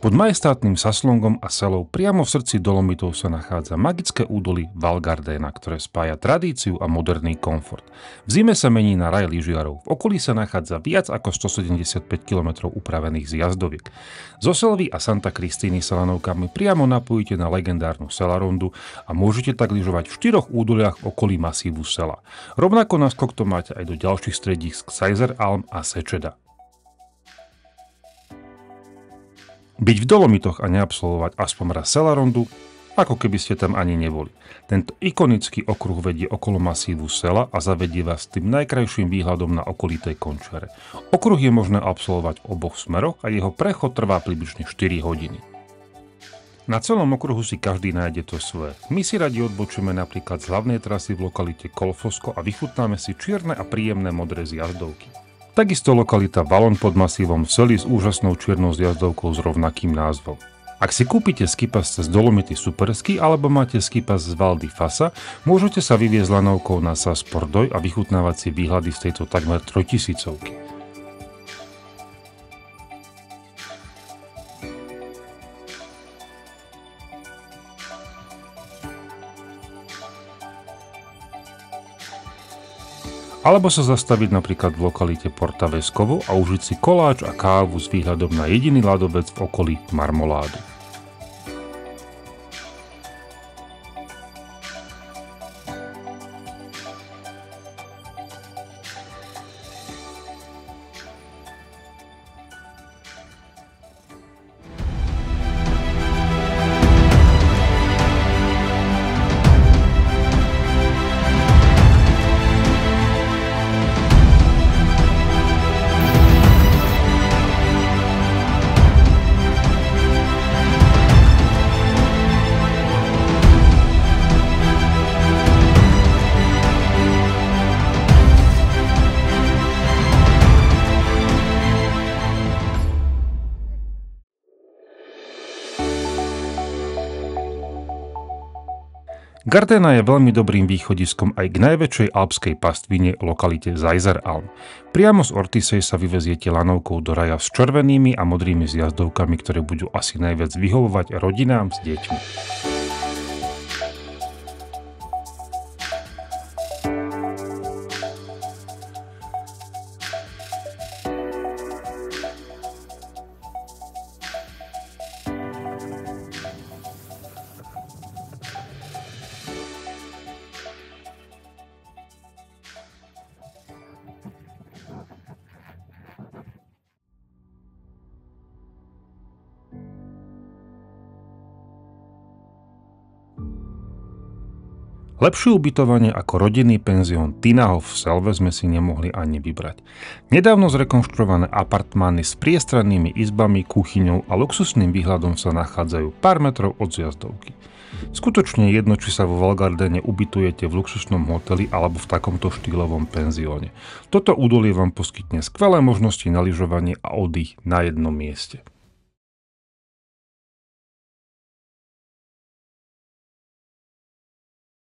Pod majestátnym Saslongom a Selou priamo v srdci Dolomitov sa nachádza magické údolie Val Gardena, ktoré spája tradíciu a moderný komfort. V zime sa mení na raj lyžiarov. V okolí sa nachádza viac ako 175 km upravených zjazdoviek. Zo Selvy a Santa Cristíny sa lanovkami priamo napojíte na legendárnu Selarondu a môžete tak lyžovať v 4 údoliach v okolí masívu Sela. Rovnako naskok to máte aj do ďalších stredísk Seiser Alm a Sečeda. Byť v Dolomitoch a neabsolvovať aspoň raz Selarondu, ako keby ste tam ani neboli. Tento ikonický okruh vedie okolo masívu Sela a zavedie vás tým najkrajším výhľadom na okolité Končiare. Okruh je možné absolvovať v oboch smeroch a jeho prechod trvá približne 4 hodiny. Na celom okruhu si každý nájde to svoje. My si radi odbočíme napríklad z hlavnej trasy v lokalite Kolfosko a vychutnáme si čierne a príjemné modré zjazdovky. Takisto lokalita Valon pod masívom Sely s úžasnou čiernou zjazdovkou s rovnakým názvom. Ak si kúpite skipas cez Dolomity Supersky alebo máte skipas z Val di Fassa, môžete sa vyviezť lanovkou na Sas Pordoj a vychutnávať si výhľady z tejto takmer 3000-ky. Alebo sa zastaviť napríklad v lokalite Porta Vescovo a užiť si koláč a kávu s výhľadom na jediný ľadovec v okolí Marmoládu. Gardena je veľmi dobrým východiskom aj k najväčšej alpskej pastvine lokalite Seiser Alm. Priamo z Ortisej sa vyveziete lanovkou do raja s červenými a modrými zjazdovkami, ktoré budú asi najviac vyhovovať rodinám s deťmi. Lepšie ubytovanie ako rodinný penzión Tinahof v Selve sme si nemohli ani vybrať. Nedávno zrekonštruované apartmány s priestrannými izbami, kuchyňou a luxusným výhľadom sa nachádzajú pár metrov od zjazdovky. Skutočne jedno, či sa vo Val Gardene ubytujete v luxusnom hoteli alebo v takomto štýlovom penzióne. Toto údolie vám poskytne skvelé možnosti na lyžovanie a oddych na jednom mieste.